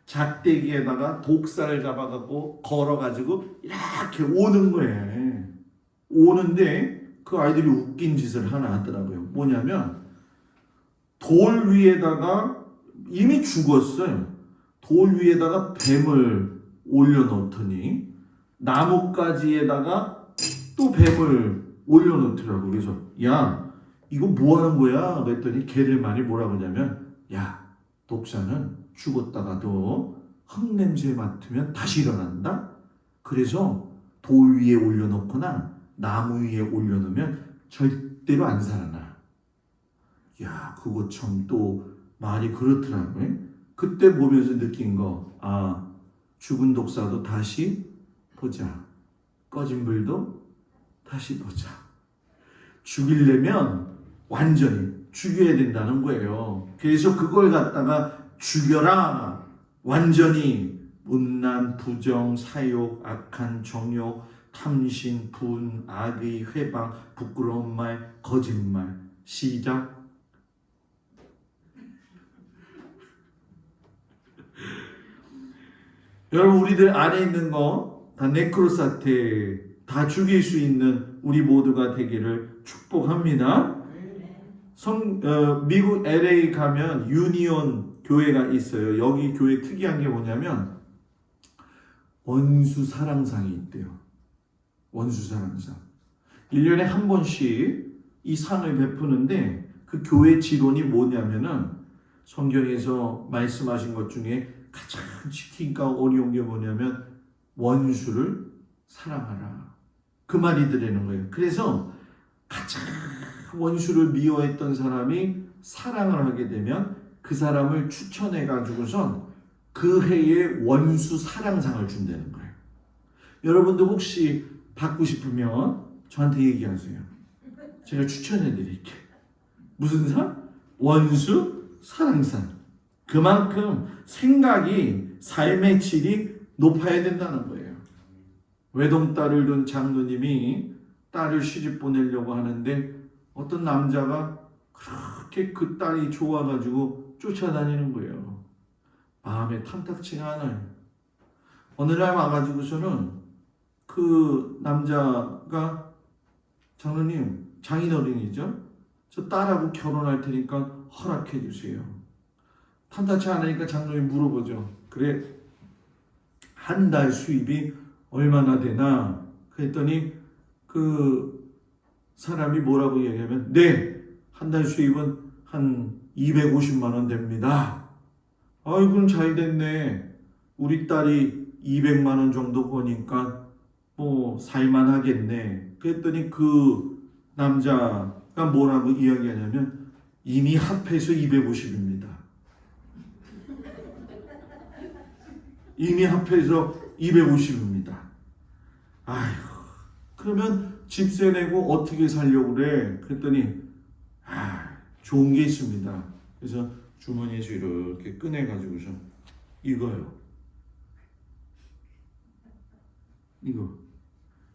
작대기에다가 독사를 잡아갖고 걸어가지고 이렇게 오는 거예요. 오는데 그 아이들이 웃긴 짓을 하나 하더라고요. 뭐냐면 돌 위에다가 이미 죽었어요. 돌 위에다가 뱀을 올려놓더니 나뭇가지에다가 또 뱀을 올려놓더라고요. 그래서 야 이거 뭐 하는 거야? 그랬더니 걔들 말이 뭐라고 하냐면 독사는 죽었다가도 흙냄새 맡으면 다시 일어난다? 그래서 돌 위에 올려놓거나 나무 위에 올려놓으면 절대로 안 살아나. 그거 참 또 말이 그렇더라고요. 그때 보면서 느낀 거, 죽은 독사도 다시 보자. 꺼진 불도 다시 보자. 죽이려면 완전히 죽여야 된다는 거예요. 그래서 그걸 갖다가 죽여라. 완전히 음란, 부정, 사욕, 악한 정욕, 탐심, 분, 악의, 회방, 부끄러운 말, 거짓말. 시작. 여러분, 우리들 안에 있는 거 다 네크로사테 다 죽일 수 있는 우리 모두가 되기를 축복합니다. 미국 LA 가면 유니온 교회가 있어요. 여기 교회 특이한 게 뭐냐면 원수 사랑상이 있대요. 원수 사랑상. 1년에 한 번씩 이 상을 베푸는데 그 교회 지론이 뭐냐면은 성경에서 말씀하신 것 중에 가장 지키기가 어려운 게 뭐냐면 원수를 사랑하라. 그 말이 들리는 거예요. 그래서 가장 원수를 미워했던 사람이 사랑을 하게 되면 그 사람을 추천해 가지고선 그 해에 원수 사랑상을 준다는 거예요. 여러분도 혹시 받고 싶으면 저한테 얘기하세요. 제가 추천해 드릴게요. 무슨 상? 원수 사랑상. 그만큼 생각이 삶의 질이 높아야 된다는 거예요. 외동딸을 둔 장로님이 딸을 시집 보내려고 하는데 어떤 남자가 그렇게 그 딸이 좋아가지고 쫓아다니는 거예요. 마음에 탐탁치가 않아요. 어느 날 와가지고서는 그 남자가 장로님, 장인어른이죠. 저 딸하고 결혼할 테니까 허락해 주세요. 탐탁치 않으니까 장로님 물어보죠. 그래, 한 달 수입이 얼마나 되나? 그랬더니 그 사람이 뭐라고 얘기하면 네, 한 달 수입은 한 250만 원 됩니다. 아이고 잘 됐네. 우리 딸이 200만 원 정도 버니까 뭐 살만 하겠네. 그랬더니 그 남자가 뭐라고 이야기하냐면 이미 합해서 250입니다. 이미 합해서 250입니다. 아휴, 그러면 집세 내고 어떻게 살려고 그래? 그랬더니 좋은 게 있습니다. 그래서 주머니에서 이렇게 꺼내가지고서 이거요.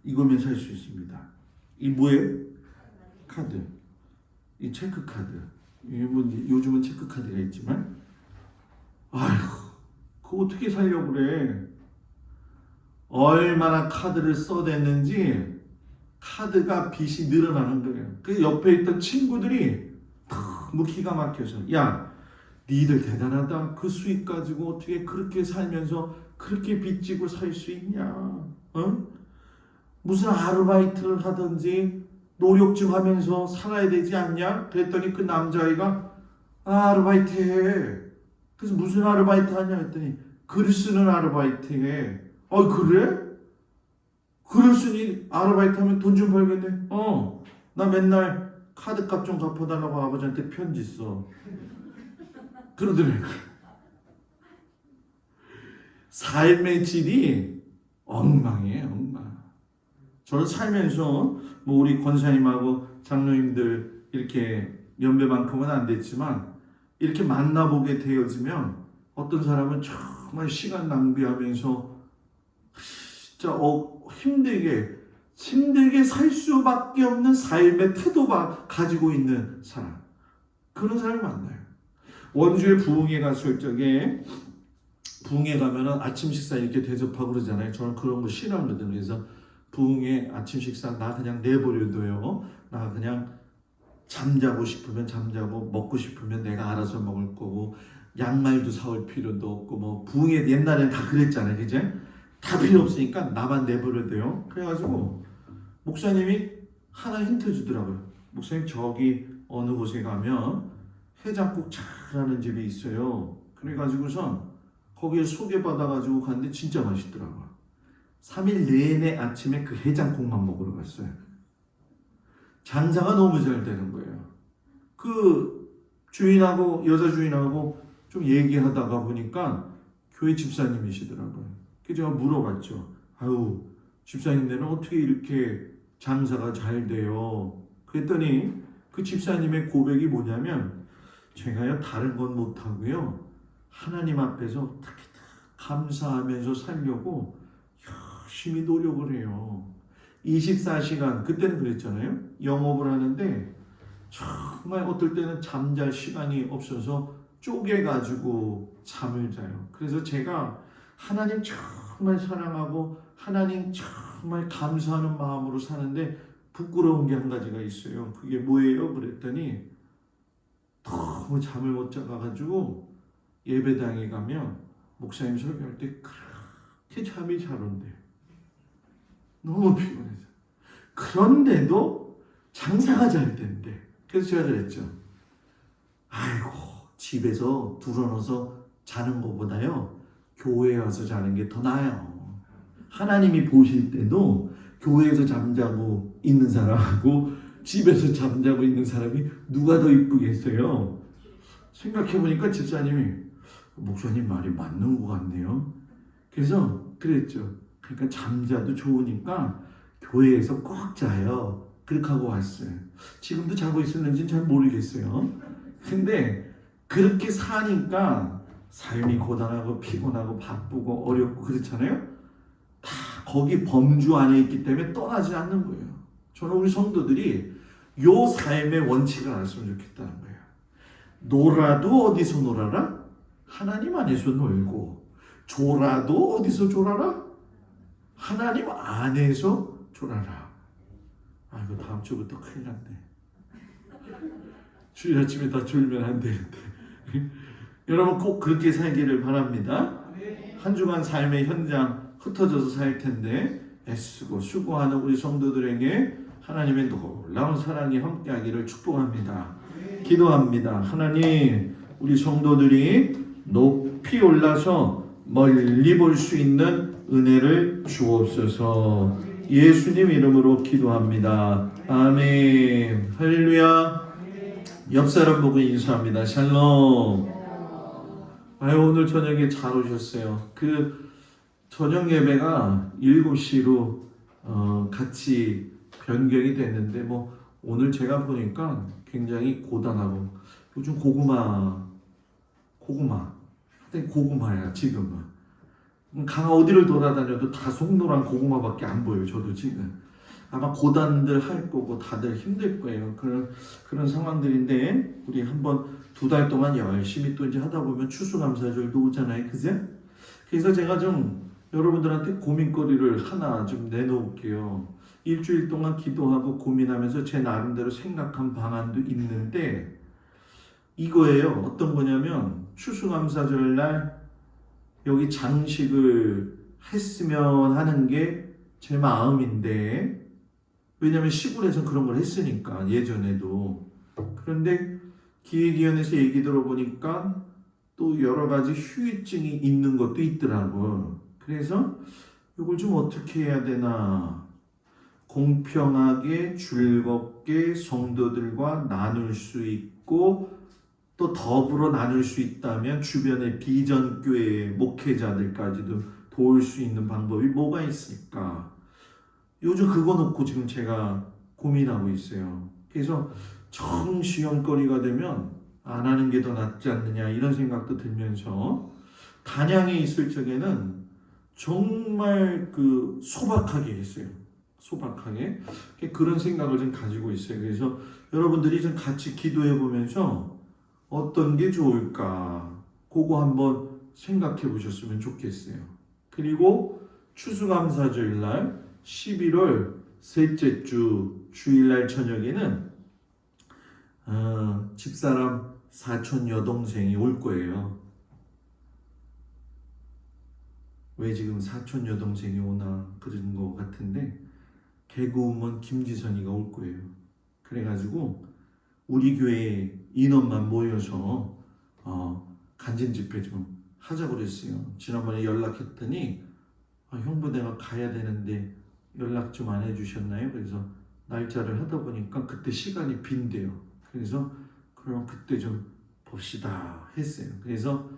이거면 살 수 있습니다. 이 뭐예요? 카드. 이 체크카드. 요즘은 체크카드가 있지만 아휴, 그거 어떻게 살려고 그래? 얼마나 카드를 써댔는지 카드가 빚이 늘어나는 거예요. 그 옆에 있던 친구들이 너무 기가 막혀서 야, 니들 대단하다. 그 수익 가지고 어떻게 그렇게 살면서 그렇게 빚지고 살 수 있냐? 어? 무슨 아르바이트를 하든지 노력 좀 하면서 살아야 되지 않냐? 그랬더니 그 남자아이가 아르바이트 해. 그래서 무슨 아르바이트 하냐 했더니 글 쓰는 아르바이트 해. 그래? 글을 쓰니 아르바이트 하면 돈 좀 벌겠네? 나 맨날 카드값 좀 갚아달라고 아버지한테 편지 써. 그러더라고요. 삶의 질이 엉망이에요, 엉망. 저는 살면서 뭐 우리 권사님하고 장로님들 이렇게 연배만큼은 안 됐지만 이렇게 만나보게 되어지면 어떤 사람은 정말 시간 낭비하면서 진짜 힘들게 살 수밖에 없는 삶의 태도가 가지고 있는 사람. 그런 사람이 많아요. 원주에 부흥회 갔을 적에 부흥회 가면은 아침 식사 이렇게 대접하고 그러잖아요. 저는 그런 거 싫어하거든요. 그래서 부흥회 아침 식사 나 그냥 내버려둬요. 나 그냥 잠자고 싶으면 잠자고 먹고 싶으면 내가 알아서 먹을 거고 양말도 사올 필요도 없고 뭐 부흥회 옛날엔 다 그랬잖아요. 그제? 다 필요 없으니까 나만 내버려둬요. 그래가지고 목사님이 하나 힌트 주더라고요. 목사님 저기 어느 곳에 가면 해장국 잘하는 집이 있어요. 그래가지고선 거기에 소개받아가지고 갔는데 진짜 맛있더라고요. 3일 내내 아침에 그 해장국만 먹으러 갔어요. 장사가 너무 잘 되는 거예요. 그 주인하고 여자 주인하고 좀 얘기하다가 보니까 교회 집사님이시더라고요. 그래서 제가 물어봤죠. 아유, 집사님네는 어떻게 이렇게 장사가 잘 돼요? 그랬더니 그 집사님의 고백이 뭐냐면 제가요 다른 건 못하고요 하나님 앞에서 감사하면서 살려고 열심히 노력을 해요. 24시간 그때는 그랬잖아요. 영업을 하는데 정말 어떨 때는 잠잘 시간이 없어서 쪼개가지고 잠을 자요. 그래서 제가 하나님 정말 사랑하고 하나님 정말 감사하는 마음으로 사는데 부끄러운 게 한 가지가 있어요. 그게 뭐예요? 그랬더니 너무 잠을 못 자가지고 예배당에 가면 목사님 설교할 때 그렇게 잠이 잘 온대요. 너무 피곤해서. 그런데도 장사가 잘 된대. 그래서 제가 그랬죠. 아이고, 집에서 둘러넣어서 자는 것보다요, 교회에 와서 자는 게 더 나아요. 하나님이 보실 때도 교회에서 잠자고 있는 사람하고 집에서 잠자고 있는 사람이 누가 더 이쁘겠어요? 생각해보니까 집사님이 목사님 말이 맞는 것 같네요. 그래서 그랬죠. 그러니까 잠자도 좋으니까 교회에서 꼭 자요. 그렇게 하고 왔어요. 지금도 자고 있었는지는 잘 모르겠어요. 근데 그렇게 사니까 삶이 고단하고 피곤하고 바쁘고 어렵고 그렇잖아요. 다 거기 범주 안에 있기 때문에 떠나지 않는 거예요. 저는 우리 성도들이 요 삶의 원칙을 알았으면 좋겠다는 거예요. 놀아도 어디서 놀아라? 하나님 안에서 놀고, 졸아도 어디서 졸아라? 하나님 안에서 졸아라. 아이고, 다음 주부터 큰일 났네. 주일 아침에 다 졸면 안 되는데. 여러분 꼭 그렇게 살기를 바랍니다. 한 주간 삶의 현장 흩어져서 살 텐데 애쓰고 수고하는 우리 성도들에게 하나님의 놀라운 사랑이 함께하기를 축복합니다. 기도합니다. 하나님, 우리 성도들이 높이 올라서 멀리 볼 수 있는 은혜를 주옵소서. 예수님 이름으로 기도합니다. 아멘. 할렐루야. 옆 사람 보고 인사합니다. 샬롬. 아유, 오늘 저녁에 잘 오셨어요. 그 저녁 예배가 7시로 같이 변경이 됐는데 뭐 오늘 제가 보니까 굉장히 고단하고 요즘 고구마야 지금은. 강 어디를 돌아다녀도 다 송노란 고구마밖에 안 보여요. 저도 지금 아마 고단들 할 거고 다들 힘들 거예요. 그런 상황들인데 우리 한번 2달 동안 열심히 또 이제 하다 보면 추수감사절도 오잖아요, 그제? 그래서 제가 좀 여러분들한테 고민거리를 하나 좀 내놓을게요. 일주일 동안 기도하고 고민하면서 제 나름대로 생각한 방안도 있는데 이거예요. 어떤 거냐면 추수감사절 날 여기 장식을 했으면 하는 게 제 마음인데, 왜냐면 시골에서 그런 걸 했으니까 예전에도. 그런데 기획위원회에서 얘기 들어보니까 또 여러 가지 후유증이 있는 것도 있더라고. 그래서 이걸 좀 어떻게 해야 되나, 공평하게 즐겁게 성도들과 나눌 수 있고 또 더불어 나눌 수 있다면 주변의 비전교회 목회자들까지도 도울 수 있는 방법이 뭐가 있을까? 요즘 그거 놓고 지금 제가 고민하고 있어요. 그래서 정시험거리가 되면 안 하는 게 더 낫지 않느냐 이런 생각도 들면서 단양에 있을 적에는 정말 그 소박하게 했어요. 소박하게 그런 생각을 좀 가지고 있어요. 그래서 여러분들이 좀 같이 기도해 보면서 어떤 게 좋을까 그거 한번 생각해 보셨으면 좋겠어요. 그리고 추수감사절 날 11월 셋째 주 주일날 저녁에는 집사람 사촌 여동생이 올 거예요. 왜 지금 사촌 여동생이 오나 그런 거 같은데 개그우먼 김지선이가 올 거예요. 그래가지고 우리 교회 인원만 모여서 간증 집회 좀 하자고 그랬어요. 지난번에 연락했더니 형부 내가 가야 되는데 연락 좀 안 해주셨나요? 그래서 날짜를 하다 보니까 그때 시간이 빈대요. 그래서 그럼 그때 좀 봅시다 했어요. 그래서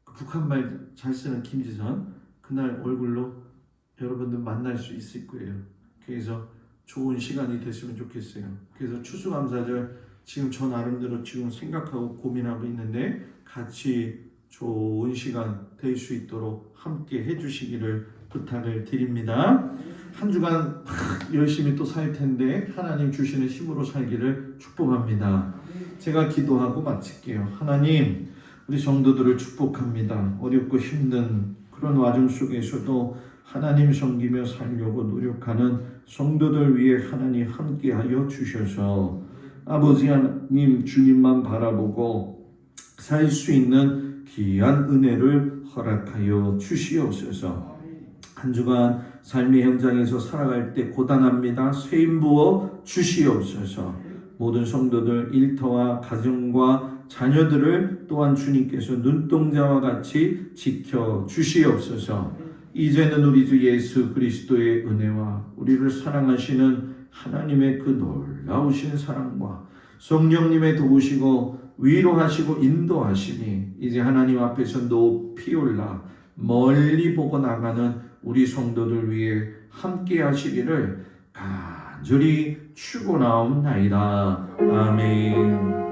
북한말 잘 쓰는 김지선 그날 얼굴로 여러분들 만날 수 있을 거예요. 그래서 좋은 시간이 됐으면 좋겠어요. 그래서 추수감사절 지금 저 나름대로 지금 생각하고 고민하고 있는데 같이 좋은 시간 될 수 있도록 함께 해주시기를 부탁을 드립니다. 한 주간 열심히 또 살 텐데 하나님 주시는 힘으로 살기를 축복합니다. 제가 기도하고 마칠게요. 하나님, 우리 성도들을 축복합니다. 어렵고 힘든 그런 와중 속에서도 하나님 섬기며 살려고 노력하는 성도들 위해 하나님 함께하여 주셔서 아버지 하나님 주님만 바라보고 살 수 있는 귀한 은혜를 허락하여 주시옵소서. 한 주간 삶의 현장에서 살아갈 때 고단합니다. 쇠임 부어 주시옵소서. 모든 성도들 일터와 가정과 자녀들을 또한 주님께서 눈동자와 같이 지켜 주시옵소서. 이제는 우리 주 예수 그리스도의 은혜와 우리를 사랑하시는 하나님의 그 놀라우신 사랑과 성령님의 도우시고 위로하시고 인도하심이 이제 하나님 앞에서 높이 올라 멀리 보고 나가는 우리 성도들 위해 함께 하시기를 간절히 축원하옵나이다. 아멘.